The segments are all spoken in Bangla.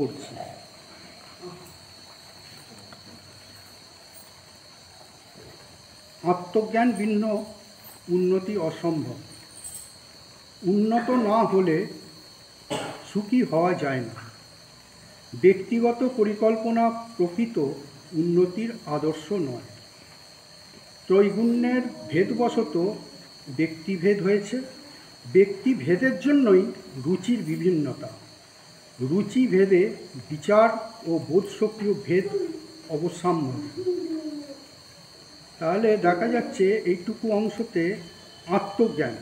করছি। আত্মজ্ঞান ভিন্ন উন্নতি অসম্ভব। উন্নত না হলে সুখী হওয়া যায় না। ব্যক্তিগত পরিকল্পনা প্রকৃত উন্নতির আদর্শ নয়। ত্রৈগুণ্যের ভেদবশত ব্যক্তিভেদ হয়েছে। ব্যক্তিভেদের জন্যই রুচির বিভিন্নতা। রুচি ভেদে বিচার ও বোধশক্তির ভেদ অবসাম্য। তাহলে দেখা যাচ্ছে এইটুকু অংশতে আত্মজ্ঞান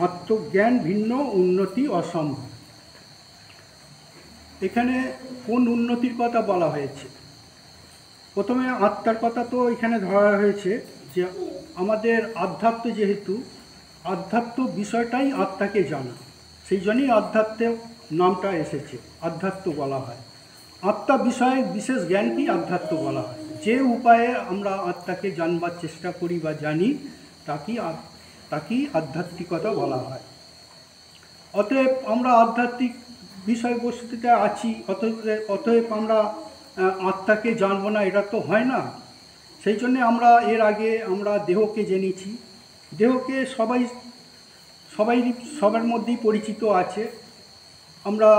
আত্মজ্ঞান ভিন্ন উন্নতি অসম্ভব। এখানে কোন উন্নতির কথা বলা হয়েছে? প্রথমে আত্মার কথা তো এখানে ধরা হয়েছে যে আমাদের আধ্যাত্ম, যেহেতু আধ্যাত্ম বিষয়টাই আত্মাকে জানা, সেই জন্যই আধ্যাত্ম নামটা এসেছে, আধ্যাত্ম বলা হয়। আত্মা বিষয়ে বিশেষ জ্ঞানকেই আধ্যাত্ম বলা হয়। যে উপায়ে আমরা আত্মাকে জানবার চেষ্টা করি বা জানি তাকেই আধ্যাত্মিকতা বলা হয়। অতএব আমরা আধ্যাত্মিক বিষয়বস্তুতে আছি, অতএব আমরা আত্মাকে জানবো না, এটা তো হয় না। সেই জন্যে আমরা এর আগে আমরা দেহকে জেনেছি। দেহকে সবার মধ্যেই পরিচিত আছে। আমরা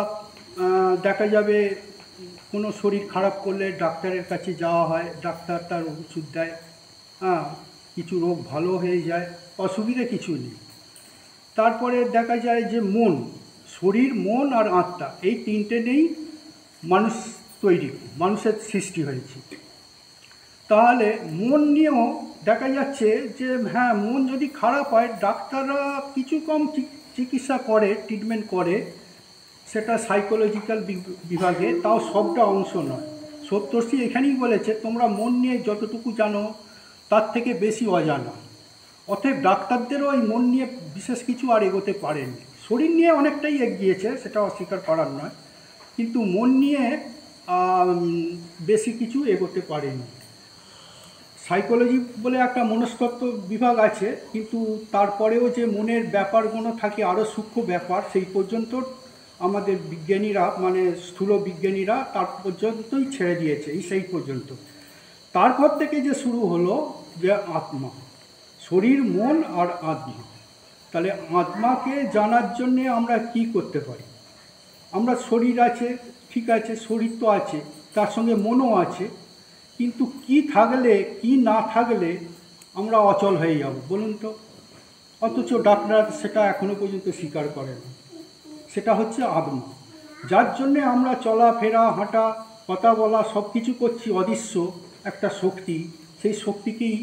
দেখা যাবে কোনো শরীর খারাপ করলে ডাক্তারের কাছে যাওয়া হয়, ডাক্তার তার ওষুধ দেয়, কিছু রোগ ভালো হয়ে যায়, অসুবিধে কিছু নেই। তারপরে দেখা যায় যে মন, শরীর, মন আর আত্মা, এই তিনটে নেই মানুষ তৈরি, মানুষের সৃষ্টি হয়েছে। তাহলে মন নিয়েও দেখা যাচ্ছে যে হ্যাঁ, মন যদি খারাপ হয় ডাক্তাররা কিছু কম চিকিৎসা করে, ট্রিটমেন্ট করে, সেটা সাইকোলজিক্যাল বিভাগে, তাও সবটা অংশ নয়। সপ্তর্ষি এখানেই বলেছে তোমরা মন নিয়ে যতটুকু জানো তার থেকে বেশি অজানা। অতএব ডাক্তারদেরও ওই মন নিয়ে বিশেষ কিছু আর এগোতে পারেনি। শরীর নিয়ে অনেকটাই এগিয়েছে, সেটা অস্বীকার করার নয়, কিন্তু মন নিয়ে বেশি কিছু এগোতে পারেনি। সাইকোলজি বলে একটা মনস্তত্ত্ব বিভাগ আছে, কিন্তু তারপরেও যে মনের ব্যাপারগুলো থাকে আরও সূক্ষ্ম ব্যাপার, সেই পর্যন্ত আমাদের বিজ্ঞানীরা, মানে স্থূল বিজ্ঞানীরা তার পর্যন্তই ছেড়ে দিয়েছে, সেই পর্যন্ত। তারপর থেকে যে শুরু হলো যে আত্মা, শরীর, মন আর আত্মা। তাহলে আত্মাকে জানার জন্যে আমরা কি করতে পারি? আমরা শরীর আছে, ঠিক আছে, শরীর তো আছে, তার সঙ্গে মনও আছে, কিন্তু কি থাকলে কি না থাকলে আমরা অচল হয়ে যাব বলুন তো? অথচ ডাক্তার সেটা এখনো পর্যন্ত স্বীকার করে না। সেটা হচ্ছে আত্মা, যার জন্যে আমরা চলাফেরা, হাঁটা, কথা বলা সব কিছু করছি। অদৃশ্য একটা শক্তি, সেই শক্তিকেই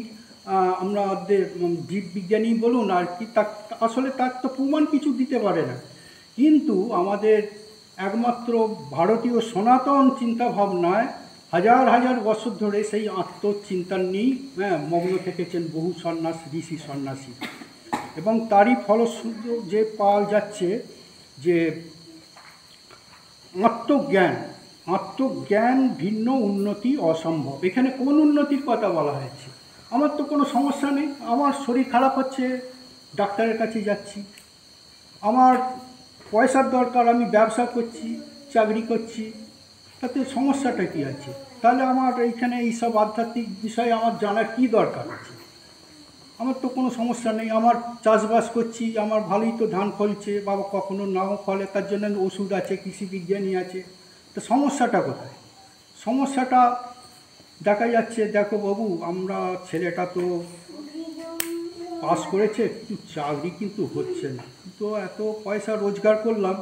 আমাদের জীববিজ্ঞানী বলুন আর কি, আসলে তার তো প্রমাণ কিছু দিতে পারে না। কিন্তু আমাদের একমাত্র ভারতীয় সনাতন চিন্তাভাবনায় হাজার হাজার বছর ধরে সেই আত্মচিন্তার নিয়েই মগ্ন থেকেছেন বহু সন্ন্যাস, ঋষি, সন্ন্যাসী। এবং তারই ফলশ্রুত যে পাওয়া যাচ্ছে যে আত্মজ্ঞান ভিন্ন উন্নতি অসম্ভব। এখানে কোন উন্নতির কথা বলা হয়েছে? আমার তো কোনো সমস্যা নেই, আমার শরীর খারাপ হচ্ছে, ডাক্তারের কাছে যাচ্ছি। আমার পয়সার দরকার, আমি ব্যবসা করছি, চাকরি করছি, তাতে সমস্যাটা কী আছে? তাহলে আমার এইখানে এইসব আধ্যাত্মিক বিষয়ে আমার জানার কী দরকার আছে? আমার তো কোনো সমস্যা নেই, আমার চাষবাস করছি, আমার ভালোই তো ধান ফলছে, বা কখনো নাও ফলে, তার জন্য ওষুধ আছে, কৃষি বিজ্ঞানী আছে। তো সমস্যাটা কোথায়? সমস্যাটা দেখা যাচ্ছে, দেখো বাবু, আমরা ছেলেটা তো পাস করেছে, কিন্তু চাকরি কিন্তু হচ্ছে না, তো এত পয়সা রোজগার করলাম,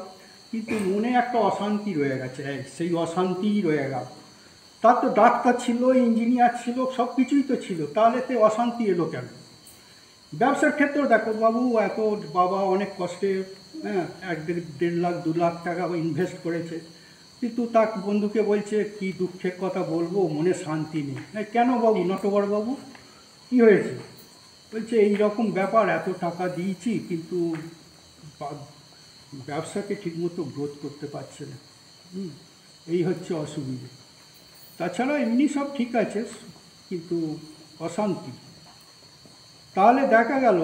কিন্তু মনে একটা অশান্তি রয়ে গেছে, সেই অশান্তিই রয়ে গেল। তার তো ডাক্তার ছিল, ইঞ্জিনিয়ার ছিল, সব কিছুই তো ছিল, তাহলে তো অশান্তি এলো কেন? ব্যবসার ক্ষেত্রেও দেখো বাবু, এত বাবা অনেক কষ্টে 1-1.5 লাখ 2 লাখ টাকা ইনভেস্ট করেছে, কিন্তু তার বন্ধুকে বলছে কি দুঃখের কথা বলবো, মনে শান্তি নেই। কেন বাবু, নটবর বাবু, কী হয়েছে? বলছে এই রকম ব্যাপার, এত টাকা দিয়েছি কিন্তু ব্যবসাকে ঠিকমতো গ্রোথ করতে পারছে না, এই হচ্ছে অসুবিধে। তাছাড়া এমনি সব ঠিক আছে, কিন্তু অশান্তি। তাহলে দেখা গেল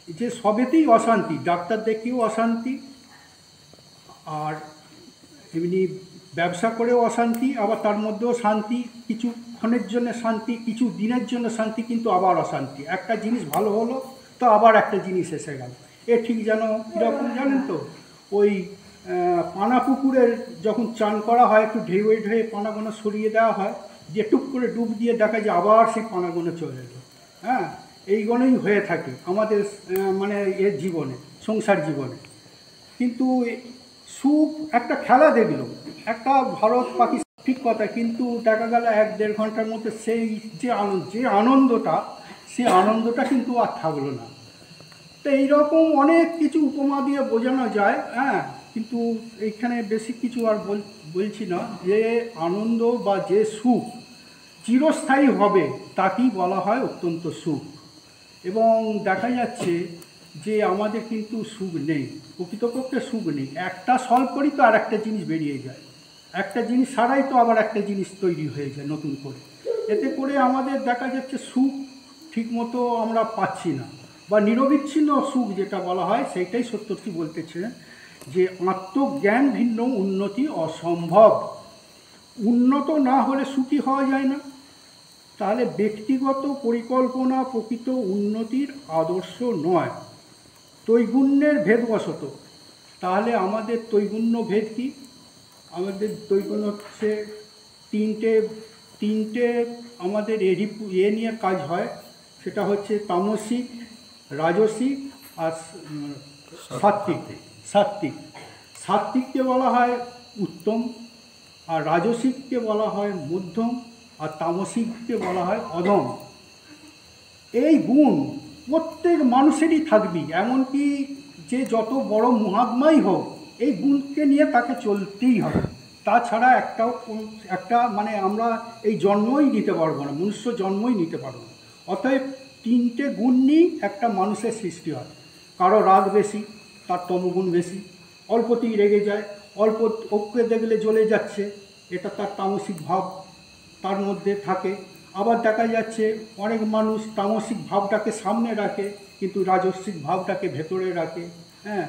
যে সবেতেই অশান্তি, ডাক্তার দেখিয়েও অশান্তি, আর এমনি ব্যবসা করেও অশান্তি, আবার তার মধ্যেও শান্তি, কিছুক্ষণের জন্য শান্তি, কিছু দিনের জন্য শান্তি, কিন্তু আবার অশান্তি। একটা জিনিস ভালো হলো তো আবার একটা জিনিস এসে গেল। এ ঠিক যেন কীরকম জানেন তো, ওই পানা পুকুরের যখন চান করা হয়, একটু ঢেউয়ে ঢেউয়ে পানাগুলো সরিয়ে দেওয়া হয়, যে টুক করে ডুব দিয়ে দেখা যায় আবার সেই পানাগুলো চলে এলো। হ্যাঁ, এইগুলোই হয়ে থাকে আমাদের মানে এর জীবনে, সংসার জীবনে। কিন্তু সুখ একটা খেলা দেখলো, একটা ভারত পাকিস্তান, ঠিক কথা, কিন্তু দেখা গেল 1-1.5 ঘন্টার মধ্যে সেই যে আনন্দটা, সেই আনন্দটা কিন্তু আর থাকলো না। তো এইরকম অনেক কিছু উপমা দিয়ে বোঝানো যায়, হ্যাঁ, কিন্তু এইখানে বেশি কিছু আর বলছি না। যে আনন্দ বা যে সুখ চিরস্থায়ী হবে তাকেই বলা হয় অত্যন্ত সুখ। এবং দেখা যাচ্ছে যে আমাদের কিন্তু সুখ নেই, প্রকৃতপক্ষে সুখ নেই। একটা সলভ করি তো আর একটা জিনিস বেরিয়ে যায়, একটা জিনিস সারাই তো আবার একটা জিনিস তৈরি হয়ে যায় নতুন করে। এতে করে আমাদের দেখা যাচ্ছে সুখ ঠিকমতো আমরা পাচ্ছি না, বা নিরবিচ্ছিন্ন সুখ যেটা বলা হয় সেইটাই সত্যটি বলতেছে, যে আত্মজ্ঞান ভিন্ন উন্নতি অসম্ভব। উন্নত না হলে সুখী হওয়া যায় না। তাহলে ব্যক্তিগত পরিকল্পনা প্রকৃত উন্নতির আদর্শ নয়, তৈগুণ্যের ভেদবশত। তাহলে আমাদের তৈগুণ্য ভেদ কি? আমাদের তৈগুণ্য হচ্ছে তিনটে আমাদের এ নিয়ে কাজ হয়। সেটা হচ্ছে তামসিক, রাজসিক আর সাত্ত্বিক। সাত্ত্বিককে বলা হয় উত্তম, আর রাজসিককে বলা হয় মধ্যম, আর তামসিককে বলা হয় অধম। এই গুণ প্রত্যেক মানুষেরই থাকবে, এমনকি যে যত বড় মহাত্মাই হোক, এই গুণকে নিয়ে তাকে চলতেই হবে। তাছাড়া একটা মানে আমরা এই জন্মই নিতে পারবো না, মনুষ্য জন্মই নিতে পারবো না। অতএব তিনটে গুণ নিয়েই একটা মানুষের সৃষ্টি হয়। কারো রাগ বেশি, তার তমগুণ বেশি, অল্পতেই রেগে যায়, অল্প ওকে দেখলে জ্বলে যাচ্ছে, এটা তার তামসিক ভাব তার মধ্যে থাকে। আবার দেখা যাচ্ছে অনেক মানুষ তামসিক ভাবটাকে সামনে রাখে, কিন্তু রাজস্বিক ভাবটাকে ভেতরে রাখে। হ্যাঁ,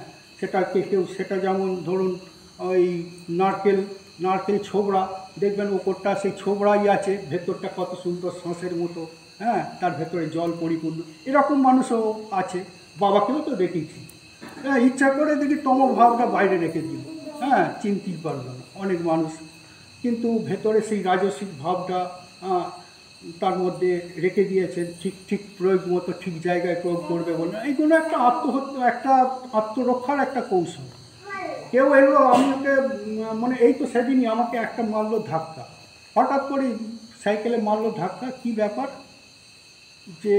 সেটা যেমন ধরুন ওই নারকেল ছোবড়া, দেখবেন ওপরটা সেই ছোবড়াই আছে, ভেতরটা কত সুন্দর শ্বাসের মতো, হ্যাঁ, তার ভেতরে জল পরিপূর্ণ। এরকম মানুষও আছে, বাবাকেও তো দেখেছি, হ্যাঁ, ইচ্ছা করে দেখি ভাবটা বাইরে রেখে দিল, হ্যাঁ, চিনতেই পারলো না অনেক মানুষ, কিন্তু ভেতরে সেই রাজস্বিক ভাবটা তার মধ্যে রেখে দিয়েছেন, ঠিক প্রয়োগ মতো ঠিক জায়গায় প্রয়োগ করবে বলে। এইগুলো একটা আত্মরক্ষার একটা কৌশল। কেউ এলো, আমি ওকে মানে এই তো সেদিনই আমাকে একটা মারলো ধাক্কা, হঠাৎ করে সাইকেলে মারলো ধাক্কা, কি ব্যাপার, যে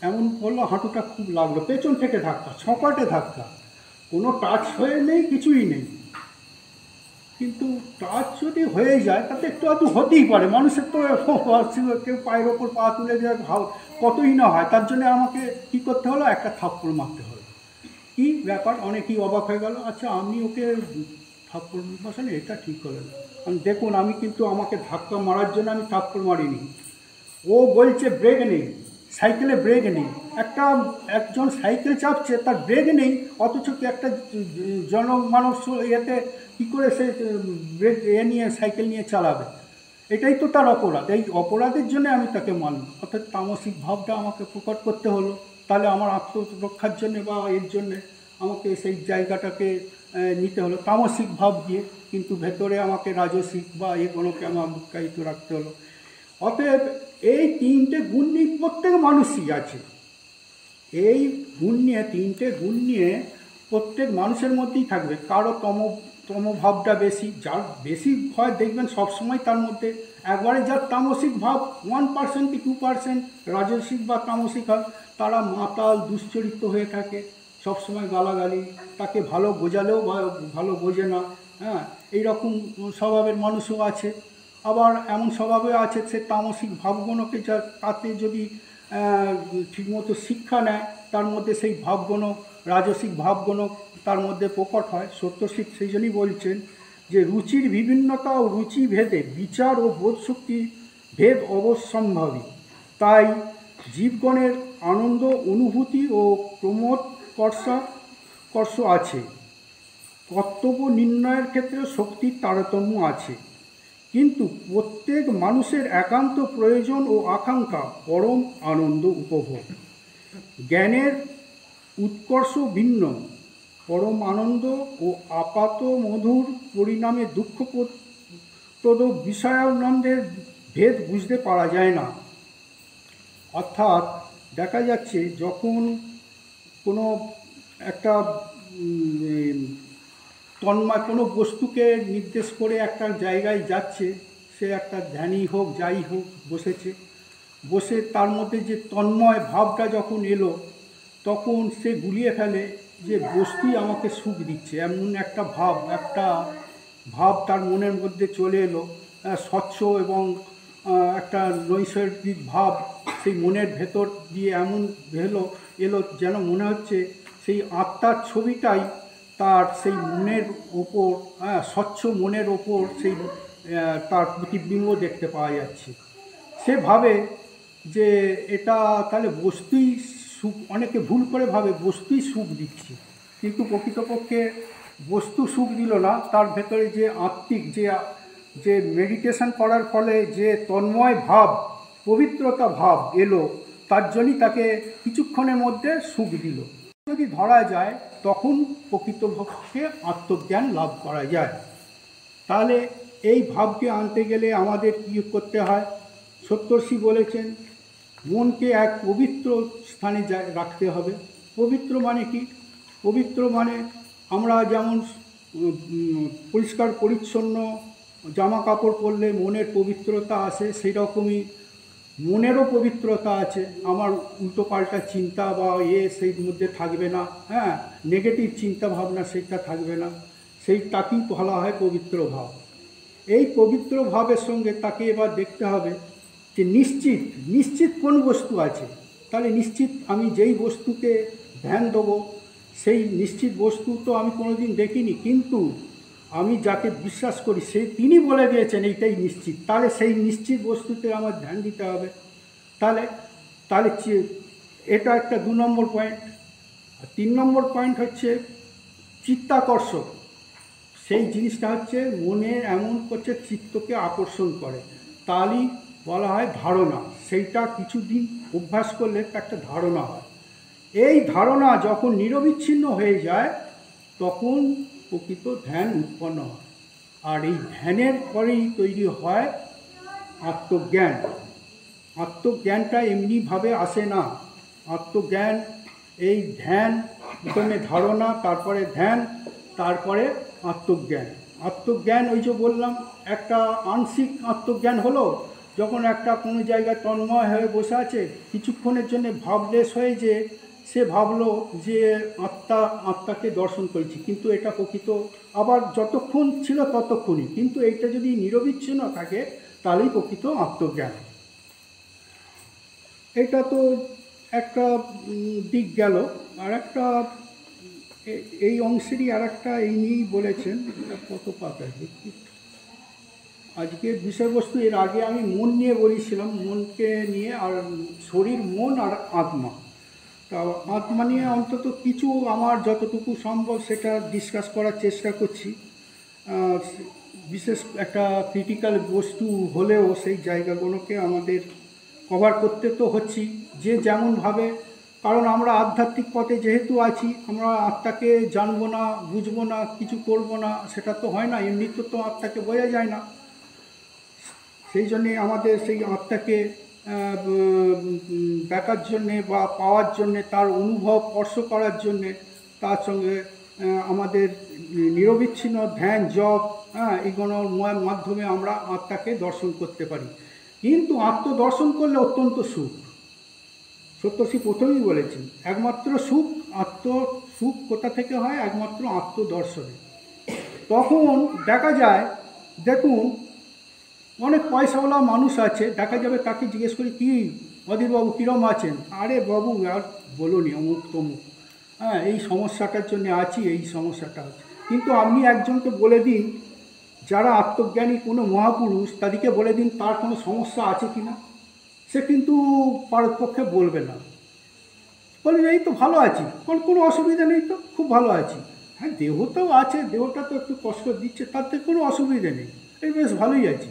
এমন করলো, হাঁটুটা খুব লাগলো, পেছন থেকে ধাক্কা, ছপাটে ধাক্কা, কোনো টাচ হয়ে নেই, কিছুই নেই। কিন্তু টাচ যদি হয়ে যায় তাতে একটু আধটু হতেই পারে, মানুষের তো কেউ পায়ের ওপর পা তুলে দেওয়ার ভাব কতই না হয়, তার জন্য আমাকে কী করতে হলো, একটা থাপ্পড় মারতে হলো। কী ব্যাপার, অনেকেই অবাক হয়ে গেল, আচ্ছা আমি ওকে থাপ্পড় বসালে, এটা ঠিক হলো না। দেখুন, আমি কিন্তু আমাকে ধাক্কা মারার জন্য আমি থাপ্পড় মারিনি। ও বলছে ব্রেক নেই, সাইকেলে ব্রেক নেই। একজন সাইকেল চাপছে, তার ব্রেক নেই, অথচ কি একটা জনমানব ইয়েতে কী করে সে ব্রেক নিয়ে সাইকেল নিয়ে চালাবে? এটাই তো তার অপরাধ। এই অপরাধের জন্য আমি তাকে মানব, অর্থাৎ তামসিক ভাবটা আমাকে প্রকট করতে হলো। তাহলে আমার আত্মরক্ষার জন্যে বা এর জন্যে আমাকে সেই জায়গাটাকে নিতে হলো তামসিক ভাব দিয়ে, কিন্তু ভেতরে আমাকে রাজসিক বা এগুলোকে আমার মুক্তায়িত রাখতে হলো। অতএব এই তিনটে গুণ নিয়ে প্রত্যেক মানুষই আছে। এই তিনটে গুণ নিয়ে প্রত্যেক মানুষের মধ্যেই থাকবে। কারো তমভাবটা বেশি, যার বেশি হয় দেখবেন সবসময় তার মধ্যে, একবারে যার তামসিক ভাব 1% কি 2% রাজসিক বা তামসিক হয়, তারা মাতাল দুশ্চরিত্র হয়ে থাকে, সবসময় গালাগালি, তাকে ভালো বোঝালেও ভালো বোঝে না, হ্যাঁ, এইরকম স্বভাবের মানুষও আছে। আবার এমন স্বভাবে আছে, সে তামসিক ভাবগুলোকে তাতে যদি ঠিকমতো শিক্ষা নেয়, তার মধ্যে সেই ভাবগুলো, রাজসিক ভাবগুলো তার মধ্যে প্রকট হয়। সত্যশিব সেই জন্যই বলছেন যে রুচির বিভিন্নতা ও রুচি ভেদে বিচার ও বোধশক্তি ভেদ অবশ্যম্ভাবী। তাই জীবগণের আনন্দ অনুভূতি ও প্রমোদ কর্ষ আছে। কর্তব্য নির্ণয়ের ক্ষেত্রে শক্তির তারতম্য আছে, কিন্তু প্রত্যেক মানুষের একান্ত প্রয়োজন ও আকাঙ্ক্ষা পরম আনন্দ উপভোগ। জ্ঞানের উৎকর্ষ ভিন্ন, পরম আনন্দ ও আপাত মধুর পরিণামে দুঃখপ্রদ বিষয়ানন্দের ভেদ বুঝতে পারা যায় না। অর্থাৎ দেখা যাচ্ছে যখন কোনো একটা তন্ময় কোনো বস্তুকে নির্দেশ করে একটা জায়গায় যাচ্ছে, সে একটা ধ্যানই হোক যাই হোক বসেছে, বসে তার মধ্যে যে তন্ময় ভাবটা যখন এলো, তখন সে গুলিয়ে ফেলে যে বস্তুই আমাকে সুখ দিচ্ছে, এমন একটা ভাব তার মনের মধ্যে চলে এলো। স্বচ্ছ এবং একটা নৈসর্গিক ভাব সেই মনের ভেতর দিয়ে এমন এলো যেন মনে হচ্ছে সেই আত্মার ছবিটাই তার সেই মনের ওপর, স্বচ্ছ মনের ওপর সেই তার প্রতিবিম্ব দেখতে পাওয়া যাচ্ছে। সে ভাবে যে এটা তাহলে বস্তুই সুখ, অনেকে ভুল করে ভাবে বস্তুই সুখ দিচ্ছে, কিন্তু প্রকৃতপক্ষে বস্তু সুখ দিল না, তার ভেতরে যে আত্মিক যে মেডিটেশন করার ফলে যে তন্ময় ভাব, পবিত্রতা ভাব এলো, তার জন্যই তাকে কিছুক্ষণের মধ্যে সুখ দিল। যদি ধরা যায় তখন প্রকৃতপক্ষে আত্মজ্ঞান লাভ করা যায়। তাহলে এই ভাবকে আনতে গেলে আমাদের কী করতে হয়? সপ্তর্ষি বলেছেন মনকে এক পবিত্র স্থানে রাখতে হবে। পবিত্র মানে কি? পবিত্র মানে আমরা যেমন পরিষ্কার পরিচ্ছন্ন জামা কাপড় পরলে মনের পবিত্রতা আসে, সেই রকমই মনেরও পবিত্রতা আছে। আমার উল্টোপাল্টা চিন্তা বা সেই মধ্যে থাকবে না, নেগেটিভ চিন্তা ভাবনা সেইটা থাকবে না, সেইটাকেই বলা হয় পবিত্র ভাব। এই পবিত্র ভাবের সঙ্গে তাকে এবার দেখতে হবে যে নিশ্চিত কোন বস্তু আছে। তাহলে নিশ্চিত আমি যেই বস্তুকে ধ্যান দেবো সেই নিশ্চিত বস্তু তো আমি কোনোদিন দেখিনি, কিন্তু আমি যাকে বিশ্বাস করি তিনি বলে দিয়েছেন এইটাই নিশ্চিত, তাহলে সেই নিশ্চিত বস্তুতে আমার ধ্যান দিতে হবে। তাহলে এটা একটা 2 নম্বর পয়েন্ট। 3 নম্বর পয়েন্ট হচ্ছে চিত্তাকর্ষক। সেই জিনিসটা হচ্ছে মনে এমন করছে চিত্তকে আকর্ষণ করে, তাহলেই বলা হয় ধারণা। সেইটা কিছুদিন অভ্যাস করলে একটা ধারণা হয়। এই ধারণা যখন নিরবিচ্ছিন্ন হয়ে যায় তখন প্রকৃত ধ্যান উৎপন্ন হয়, আর এই ধ্যানের পরেই তৈরি হয় আত্মজ্ঞান। আত্মজ্ঞানটা এমনিভাবে আসে না। আত্মজ্ঞান এই ধ্যান, প্রথমে ধারণা, তারপরে ধ্যান, তারপরে আত্মজ্ঞান। আত্মজ্ঞান ওই যে বললাম একটা আংশিক আত্মজ্ঞান হলো, যখন একটা কোনো জায়গায় তন্ময় হয়ে বসে আছে, কিছুক্ষণের জন্য ভাবলেশ হয়ে যে সে ভাবলো যে আত্মাকে দর্শন করেছি, কিন্তু এটা প্রকৃত আবার যতক্ষণ ছিল ততক্ষণই, কিন্তু এইটা যদি নিরবিচ্ছিন্ন থাকে তাহলেই প্রকৃত আত্মজ্ঞান। এটা তো একটা দিক গেল। আর একটা এই অংশেরই আর একটা এই নিয়েই বলেছেন, কত পাতা দেখি আজকের বিষয়বস্তু। এর আগে আমি মন নিয়ে বলেছিলাম, মনকে নিয়ে, আর শরীর, মন আর আত্মা। তা আত্মা নিয়ে অন্তত কিছু আমার যতটুকু সম্ভব সেটা ডিসকাস করার চেষ্টা করছি। বিশেষ একটা ক্রিটিক্যাল বস্তু হলেও সেই জায়গাগুলোকে আমাদের কভার করতে তো হচ্ছি, যে যেমনভাবে। কারণ আমরা আধ্যাত্মিক পথে যেহেতু আছি, আমরা আত্মাকে জানবো না, বুঝবো না, কিছু করবো না, সেটা তো হয় না। এমনিতে তো আত্মাকে বোঝা যায় না। সেই জন্যে আমাদের সেই আত্মাকে দেখার জন্যে বা পাওয়ার জন্যে, তার অনুভব স্পর্শ করার জন্যে, তার সঙ্গে আমাদের নিরবিচ্ছিন্ন ধ্যান, জপ, এইগুলোর মাধ্যমে আমরা আত্মাকে দর্শন করতে পারি। কিন্তু আত্মদর্শন করলে অত্যন্ত সুখ। সপ্তর্ষি প্রথমেই বলেছেন একমাত্র সুখ কোথা থেকে হয়? একমাত্র আত্মদর্শনে। তখন দেখা যায়, দেখুন অনেক পয়সাওয়ালা মানুষ আছে, দেখা যাবে তাকে জিজ্ঞেস করি কি অধীরবাবু কীরম আছেন? আরে বাবু আর বলোনি, অমুক তমুক, এই সমস্যাটার জন্য আছি, এই সমস্যাটা আছে। কিন্তু আপনি একজনকে বলে দিন, যারা আত্মজ্ঞানী কোনো মহাপুরুষ, তাদেরকে বলে দিন তার কোনো সমস্যা আছে কি না, সে কিন্তু পক্ষে বলবে না। বলবে এই তো ভালো আছি, কোনো অসুবিধা নেই, তো খুব ভালো আছি। হ্যাঁ, দেহটাও আছে, দেহটা তো একটু কষ্ট দিচ্ছে, তাতে কোনো অসুবিধে নেই, এই বেশ ভালোই আছে,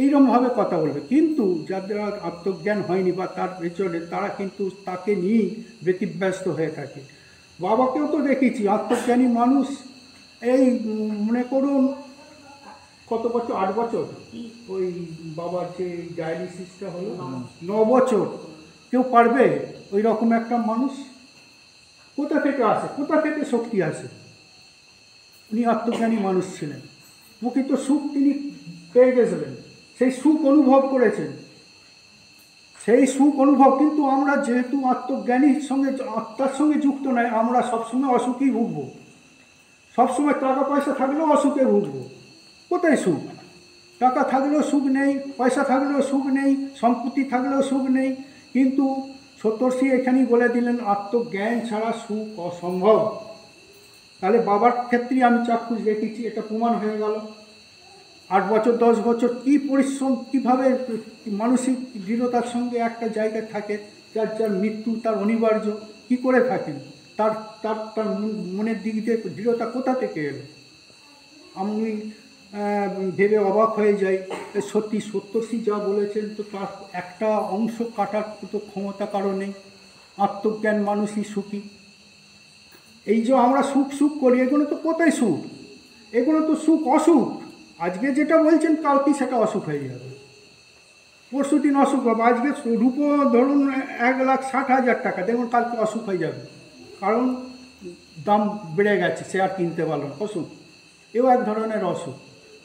এইরকমভাবে কথা বলবে। কিন্তু যাদের আত্মজ্ঞান হয়নি বা তার পেছনে, তারা কিন্তু তাকে নিয়েই ব্যতিব্যস্ত হয়ে থাকে। বাবাকেও তো দেখেছি আত্মজ্ঞানী মানুষ, এই মনে করুন কত বছর, 8 বছর, ওই বাবার যে ডায়ালিসিসটা হলো, 9 বছর, কেউ পারবে ওই রকম একটা মানুষ? কোথা থেকে আসে, কোথা থেকে শক্তি আসে? উনি আত্মজ্ঞানী মানুষ ছিলেন, প্রকৃত সুখ তিনি পেয়ে গেছিলেন, সেই সুখ অনুভব করেছেন, সেই সুখ অনুভব। কিন্তু আমরা যেহেতু আত্মজ্ঞানীর সঙ্গে, আত্মার সঙ্গে যুক্ত নয়, আমরা সবসময় অসুখেই ভুগবো, সবসময় টাকা পয়সা থাকলেও অসুখে ভুগবো। কোথায় সুখ? টাকা থাকলেও সুখ নেই, পয়সা থাকলেও সুখ নেই, সম্পত্তি থাকলেও সুখ নেই। কিন্তু সপ্তর্ষি এখানেই বলে দিলেন আত্মজ্ঞান ছাড়া সুখ অসম্ভব। তাহলে বাবার ক্ষেত্রে আমি চাক্ষুষ দেখেছি, এটা প্রমাণ হয়ে গেল। 8 বছর 10 বছর কি পরিশ্রম, কীভাবে মানসিক দৃঢ়তার সঙ্গে একটা জায়গায় থাকে, যার যার মৃত্যু তার অনিবার্য, কি করে থাকেন? তার তার তার মনের দিক দিয়ে দৃঢ়তা কোথা থেকে এলো? আমি ভেবে অবাক হয়ে যাই। সত্যি সপ্তর্ষি যা বলেছেন, তো তার একটা অংশ কাটার তো ক্ষমতা কারো নেই। আত্মজ্ঞান মানুষই সুখী। এই যে আমরা সুখ সুখ করি, এগুলো তো কোথায় সুখ? এগুলো তো সুখ অসুখ। আজকে যেটা বলছেন, কালকে সেটা অসুখ হয়ে যাবে, পরশু দিন অসুখ হবে। আজকে রূপো ধরুন 1,60,000 টাকা, দেখুন কালকে অসুখ হয়ে যাবে, কারণ দাম বেড়ে গেছে, সে আর কিনতে পারল না, অসুখ। এও এক ধরনের অসুখ।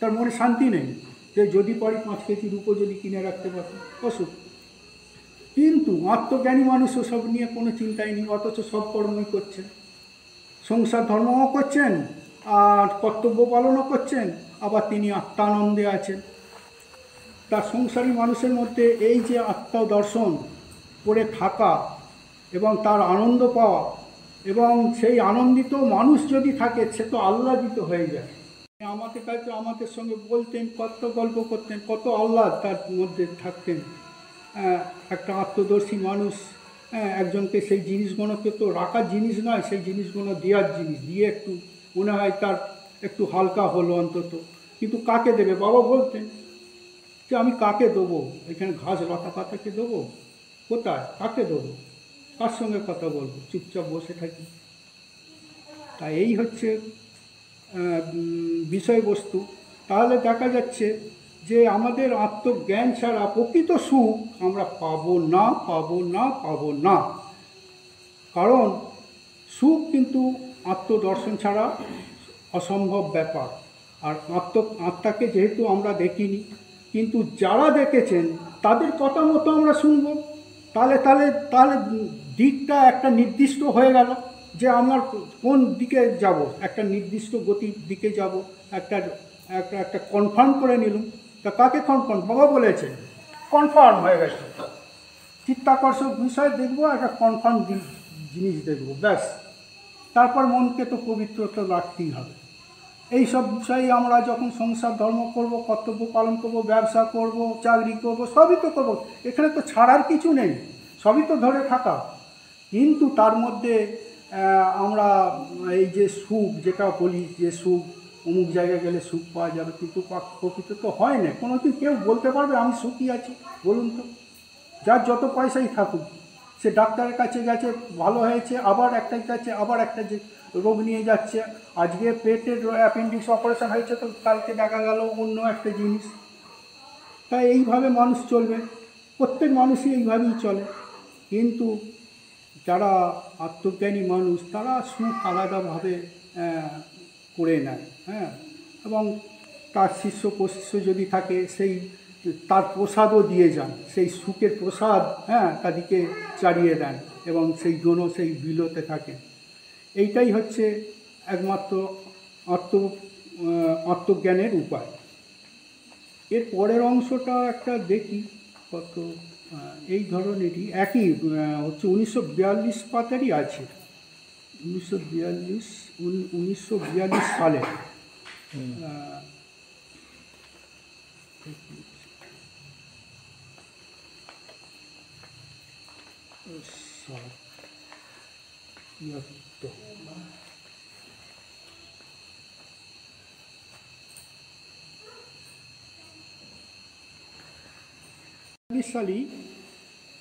তার মনে শান্তি নেই যে যদি পারি 5 কেজি রূপো যদি কিনে রাখতে পারতো, অসুখ। কিন্তু আত্মজ্ঞানী মানুষ ওসব নিয়ে কোনো চিন্তাই নেই, অথচ সব কর্মই করছেন, সংসার ধর্মও করছেন, আর কর্তব্য পালনও করছেন, আবার তিনি আত্মানন্দে আছেন। তার সংসারী মানুষের মধ্যে এই যে আত্মা দর্শন করে থাকা এবং তার আনন্দ পাওয়া, এবং সেই আনন্দিত মানুষ যদি থাকে, সে তো আহ্লাদিত হয়ে যায়। আমাদের কাছে, আমাদের সঙ্গে বলতেন, কত গল্প করতেন, কত আহ্লাদ তার মধ্যে থাকতেন। একটা আত্মদর্শী মানুষ একজনকে সেই জিনিসগুলোকে তো রাখার জিনিস নয়, সেই জিনিসগুলো দেওয়ার জিনিস, দিয়ে একটু মনে হয় তার একটু হালকা হলো অন্তত। কিন্তু কাকে দেবে? বাবা বলতেন যে আমি কাকে দেবো, এখানে ঘাস লতা পাতাকে দেবো? কোথায়, কাকে দেবো, কার সঙ্গে কথা বলবো, চুপচাপ বসে থাকি। তা এই হচ্ছে বিষয়বস্তু। তাহলে দেখা যাচ্ছে যে আমাদের আত্মজ্ঞান ছাড়া প্রকৃত সুখ আমরা পাবো না, পাবো না, পাবো না। কারণ সুখ কিন্তু আত্মদর্শন ছাড়া অসম্ভব ব্যাপার। আর আত্মাকে যেহেতু আমরা দেখিনি, কিন্তু যারা দেখেছেন তাদের কথা মতো আমরা শুনবো, তাহলে তাহলে তাহলে দিকটা একটা নির্দিষ্ট হয়ে গেল, যে আমার কোন দিকে যাব, একটা নির্দিষ্ট গতির দিকে যাব, একটা একটা একটা কনফার্ম করে নিলাম। তা কাকে কনফার্ম? বাবা বলেছে কনফার্ম হয়ে গেছে, চিত্তাকর্ষক বিষয় দেখবো, একটা কনফার্ম জিনিস দেখবো, ব্যাস। তারপর মনকে তো পবিত্রতা রাখতেই হবে। এই সব বিষয়ে আমরা যখন সংসার ধর্ম করব, কর্তব্য পালন করব, ব্যবসা করব, চাকরি করব, সবই তো করবো, এখানে তো ছাড়ার কিছু নেই, সবই তো ধরে থাকা। কিন্তু তার মধ্যে আমরা এই যে সুখ, যেটা বলি যে সুখ অমুক জায়গায় গেলে সুখ পাওয়া যাবে, কিন্তু প্রকৃত তো হয় না। কোনো দিন কেউ বলতে পারবে আমি সুখী আছি? বলুন তো। যার যত পয়সাই থাকুক, সে ডাক্তারের কাছে গেছে, ভালো হয়েছে, আবার একটা কাছে আবার একটা যে রোগ নিয়ে যাচ্ছে। আজকে পেটের অ্যাপেন্ডিক্স অপারেশন হয়েছে, তো কালকে দেখা গেল অন্য একটা জিনিস। তাই এইভাবে মানুষ চলবে, প্রত্যেক মানুষই এইভাবেই চলে। কিন্তু যারা আত্মজ্ঞানী মানুষ, তারা সুখ আলাদাভাবে করে নেয়, হ্যাঁ, এবং তার শিষ্য প্রশিষ্য যদি থাকে, সেই তার প্রসাদও দিয়ে যান, সেই সুখের প্রসাদ, হ্যাঁ, তাদেরকে চালিয়ে দেন, এবং সেই জন্য সেই বিলতে থাকেন। এইটাই হচ্ছে একমাত্র আত্মজ্ঞানের উপায়। এর পরের অংশটা একটা দেখি, কত এই ধরনেরই একই হচ্ছে 1942 পাতারই আছে, 1942 সালে। সালেই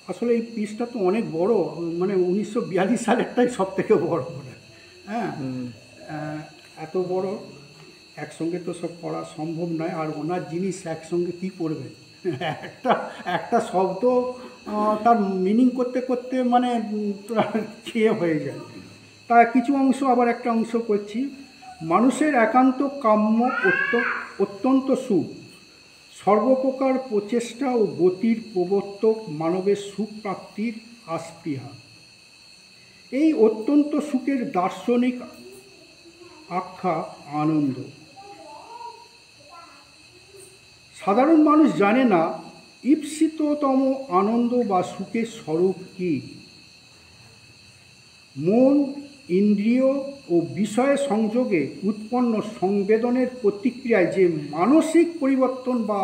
আসলে এই পিসটা তো অনেক বড়, মানে 1942 সালেরটাই সব থেকে বড় মনে হয়। হ্যাঁ, এত বড় একসঙ্গে তো সব পড়া সম্ভব নয়। আর ওনার জিনিস একসঙ্গে কী পড়বে একটা একটা শব্দ তার মিনিং করতে করতে মানে খেয়ে হয়ে যায়। তা কিছু অংশ আবার একটা অংশ করছি। মানুষের একান্ত কাম্য অত্যন্ত সুখ, সর্বপ্রকার প্রচেষ্টা ও গতির প্রবর্তক মানবের সুখ প্রাপ্তির আস্পৃহা। এই অত্যন্ত সুখের দার্শনিক আখ্যা আনন্দ। সাধারণ মানুষ জানে না ঈপ্সিততম আনন্দ বা সুখের স্বরূপ কী। মন, ইন্দ্রিয় ও বিষয় সংযোগে উৎপন্ন সংবেদনের প্রতিক্রিয়ায় যে মানসিক পরিবর্তন বা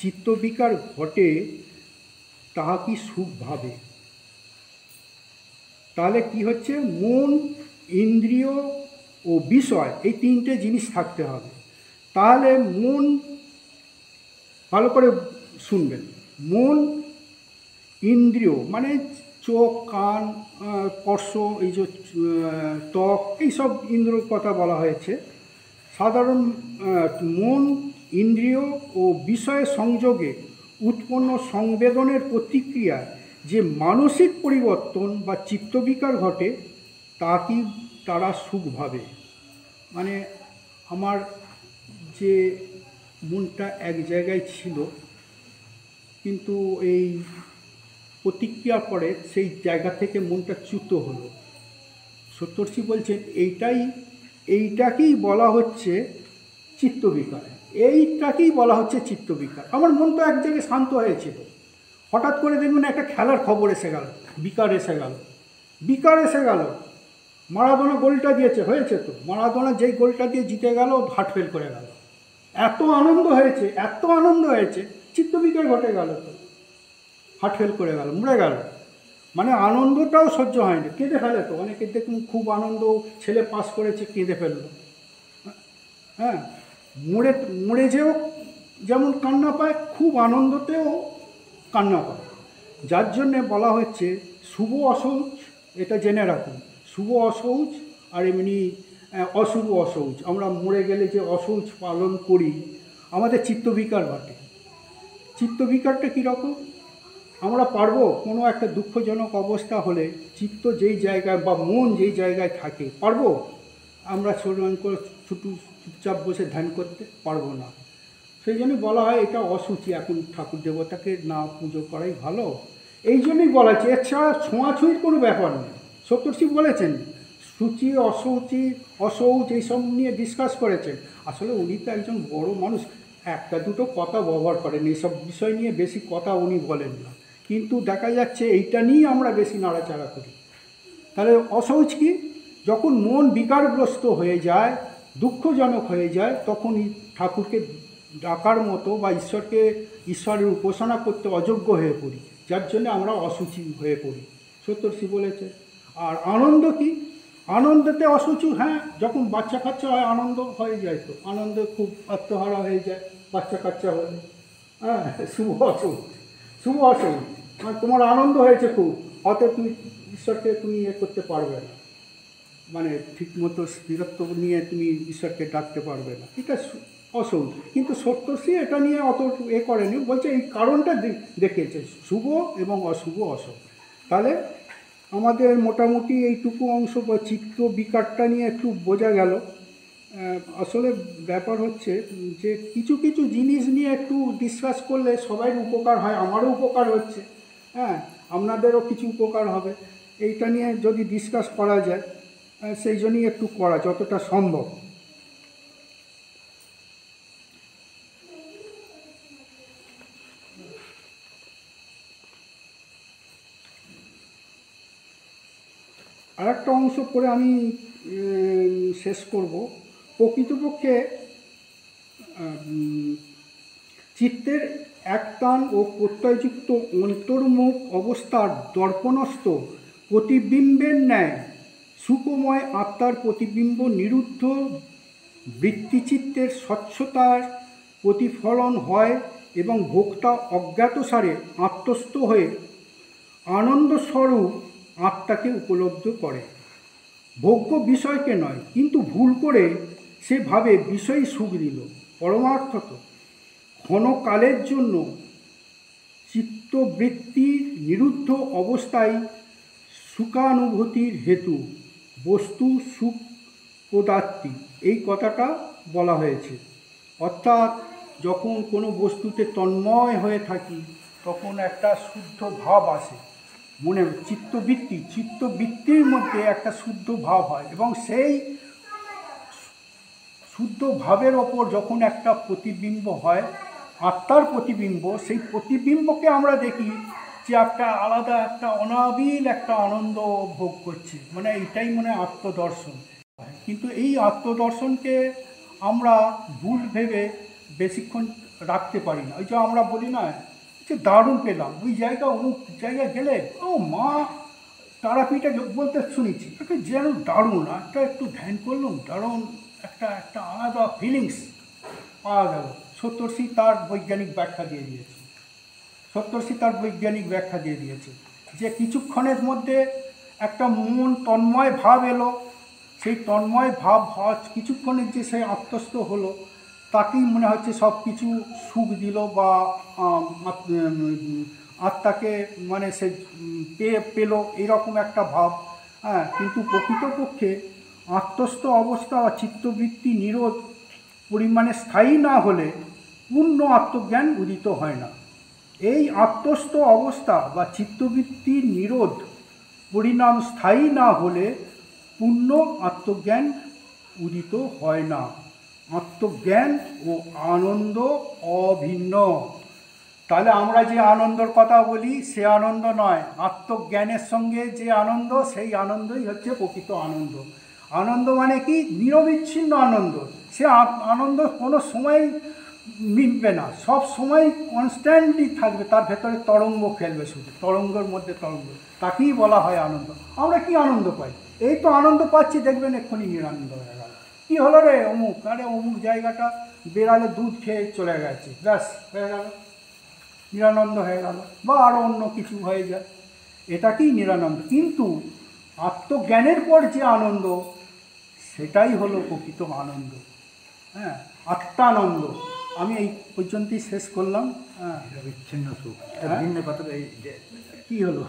চিত্তবিকার ঘটে তাহা কি সুখ ভাবে। তাহলে কি হচ্ছে, মন, ইন্দ্রিয় ও বিষয় এই তিনটে জিনিস থাকতে হবে। তাহলে মন, ভালো করে শুনবেন, মন, ইন্দ্রিয় মানে চোখ, কান, স্পর্শ, এই যে ত্বক, এইসব ইন্দ্রিয়র কথা বলা হয়েছে। সাধারণ মন, ইন্দ্রিয় ও বিষয় সংযোগে উৎপন্ন সংবেদনের প্রতিক্রিয়ায় যে মানসিক পরিবর্তন বা চিত্তবিকার ঘটে তা কি তারা সুখ ভাবে। মানে আমার যে মনটা এক জায়গায় ছিল, কিন্তু এই প্রতিক্রিয়ার পরে সেই জায়গা থেকে মনটা চ্যুত হলো। সত্যর্ষি বলছেন এইটাকেই বলা হচ্ছে চিত্তবিকার, এইটাকেই বলা হচ্ছে চিত্তবিকার। আমার মন তো এক জায়গায় শান্ত হয়েছিল, হঠাৎ করে দেখবেন একটা খেলার খবর এসে গেল, বিকার এসে গেল, মারাদোনা গোলটা দিয়েছে, হয়েছে তো, মারাদোনা যেই গোলটা দিয়ে জিতে গেল হার্ট ফেল করে গেল, এত আনন্দ হয়েছে, চিত্তবিকার ঘটে গেল, তো হার্ট ফেল করে গেল, মরে গেল। মানে আনন্দটাও সহ্য হয়নি, কেঁদে ফেলে তো অনেকে দেখুন, খুব আনন্দ, ছেলে পাস করেছে, কেঁদে ফেললো। হ্যাঁ, মরে যেও যেমন কান্না পায়, খুব আনন্দতেও কান্না পায়। যার জন্যে বলা হচ্ছে শুভ অশৌচ, এটা জেনে রাখুন, শুভ অশৌচ আর এমনি অশুভ অশৌচ। আমরা মরে গেলে যে অশৌচ পালন করি, আমাদের চিত্তবিকার ঘটে। চিত্তবিকারটা কীরকম, আমরা পারবো কোনো একটা দুঃখজনক অবস্থা হলে চিত্ত যেই জায়গায় বা মন যেই জায়গায় থাকে, পারবো আমরা চুপচাপ বসে ধ্যান করতে পারবো না। সেই জন্যই বলা হয় এটা অসুচি, এখন ঠাকুর দেবতাকে না পুজো করাই ভালো। এই জন্যই বলা হচ্ছে, এছাড়া ছোঁয়াছুঁয়ির কোনো ব্যাপার নেই। সপ্তর্ষি বলেছেন সূচি, অসুচি, অশৌচ এইসব নিয়ে ডিসকাস করেছেন। আসলে উনি তো একজন বড় মানুষ, একটা দুটো কথা ব্যবহার করেন, এইসব বিষয় নিয়ে বেশি কথা উনি বলেন না, কিন্তু দেখা যাচ্ছে এইটা নিয়ে আমরা বেশি নাড়াচাড়া করি। তাহলে অশৌচ কি, যখন মন বিকারগ্রস্ত হয়ে যায়, দুঃখজনক হয়ে যায়, তখন ঠাকুরকে ডাকার মতো বা ঈশ্বরের উপাসনা করতে অযোগ্য হয়ে পড়ি, যার জন্য আমরা অসুচি হয়ে পড়ি, সপ্তর্ষি বলেছে। আর আনন্দ কি, আনন্দতে অসুচি, হ্যাঁ, যখন বাচ্চা কাচ্চা হয় আনন্দ হয়ে যায়, তো আনন্দে খুব আত্মহারা হয়ে যায় বাচ্চা কাচ্চা হলে। হ্যাঁ, শুভ অসৌচ মানে তোমার আনন্দ হয়েছে খুব, অত তুমি ঈশ্বরকে তুমি করতে পারবে না, মানে ঠিকমতো স্থিরত্ব নিয়ে তুমি ঈশ্বরকে ডাকতে পারবে না, এটা অশৌচ। কিন্তু সপ্তর্ষি এটা নিয়ে অত করেনি, বলছে এই কারণটা দেখেছে, শুভ এবং অশুভ অশৌচ। তাহলে আমাদের মোটামুটি এইটুকু অংশ বা চিত্ত বিকারটা নিয়ে একটু বোঝা গেল। আসলে ব্যাপার হচ্ছে যে কিছু কিছু জিনিস নিয়ে একটু ডিসকাস করলে সবাই উপকার হয়, আমারও উপকার হচ্ছে, হ্যাঁ, আপনাদেরও কিছু উপকার হবে। এইটা নিয়ে যদি ডিসকাস করা যায়, সেই জন্যই একটু করা যতটা সম্ভব। আরেকটা অংশ পরে আমি শেষ করব। প্রকৃতপক্ষে চিত্তের একটান ও প্রত্যয়যুক্ত অন্তর্মুখ অবস্থার দর্পণস্থ প্রতিবিম্বের ন্যায় সুখময় আত্মার প্রতিবিম্ব নিরুদ্ধ বৃত্তিচিত্তের স্বচ্ছতার প্রতিফলন হয় এবং ভোক্তা অজ্ঞাতসারে আত্মস্থ হয়ে আনন্দস্বরূপ আত্মাকে উপলব্ধ করে। ভোগ্য বিষয়কে নয়, কিন্তু ভুল করে সে ভাবে বিষয় সুখ দিল। পরমার্থত ক্ষণকালের জন্য চিত্তবৃত্তির নিরুদ্ধ অবস্থায় সুখানুভূতির হেতু বস্তু সুখ প্রদাত্তি, এই কথাটা বলা হয়েছে। অর্থাৎ যখন কোনো বস্তুতে তন্ময় হয়ে থাকি তখন একটা শুদ্ধ ভাব আসে মনে, চিত্তবৃত্তির মধ্যে একটা শুদ্ধ ভাব হয় এবং সেই শুদ্ধ ভাবের ওপর যখন একটা প্রতিবিম্ব হয়, আত্মার প্রতিবিম্ব, সেই প্রতিবিম্বকে আমরা দেখি যে একটা আলাদা একটা অনাবিল একটা আনন্দ ভোগ করছে, মানে এটাই মনে আত্মদর্শন। কিন্তু এই আত্মদর্শনকে আমরা ভুল ভেবে বেশিক্ষণ রাখতে পারি না। ওই যে আমরা বলি না যে দারুণ পেলাম, ওই জায়গা অমুক জায়গায় গেলে ও মা তারাপীঠে বলতে শুনেছি যেন দারুণ, একটু ধ্যান করলাম, দারুণ একটা একটা আলাদা ফিলিংস পাওয়া গেল। সপ্তর্ষি তার বৈজ্ঞানিক ব্যাখ্যা দিয়ে দিয়েছে যে কিছুক্ষণের মধ্যে একটা মন তন্ময় ভাব এলো, সেই তন্ময় ভাব হওয়া কিছুক্ষণের যে সে আত্মস্থ হলো, তাকেই মনে হচ্ছে সব কিছু সুখ দিল বা আত্মাকে মানে সে পেল, এইরকম একটা ভাব। হ্যাঁ, কিন্তু প্রকৃতপক্ষে আত্মস্থ অবস্থা বা চিত্তবৃত্তি নিরোধ পরিমাণে স্থায়ী না হলে পূর্ণ আত্মজ্ঞান উদিত হয় না। এই আত্মস্থ অবস্থা বা চিত্তবৃত্তির নিরোধ পরিণাম স্থায়ী না হলে পূর্ণ আত্মজ্ঞান উদিত হয় না। আত্মজ্ঞান ও আনন্দ অভিন্ন। তাহলে আমরা যে আনন্দর কথা বলি সে আনন্দ নয়, আত্মজ্ঞানের সঙ্গে যে আনন্দ সেই আনন্দই হচ্ছে প্রকৃত আনন্দ। আনন্দ মানে কি? নিরবিচ্ছিন্ন আনন্দ। সে আনন্দ কোনো সময় মিটবে না, সব সময় কনস্ট্যান্টলি থাকবে, তার ভেতরে তরঙ্গ খেলবে, শুধু তরঙ্গের মধ্যে তরঙ্গ, তাকেই বলা হয় আনন্দ। আমরা কি আনন্দ পাই? এই তো আনন্দ পাচ্ছি, দেখবেন এক্ষুনি নিরানন্দ হয়ে গেল। কী হলো রে অমুক, আরে অমুক জায়গাটা বেড়ালে দুধ খেয়ে চলে গেছে, ব্যাস হয়ে গেল, নিরানন্দ হয়ে গেল, বা আরও অন্য কিছু হয়ে যায়, এটাকেই নিরানন্দ। কিন্তু আত্মজ্ঞানের পর যে আনন্দ, সেটাই হলো প্রকৃত আনন্দ। হ্যাঁ, আত্মানন্দ। আমি এই পর্যন্তই শেষ করলাম। হ্যাঁ, বিচ্ছিন্ন সুখ, হ্যাঁ? ভিন্ন কথা। এই যে কী হলো?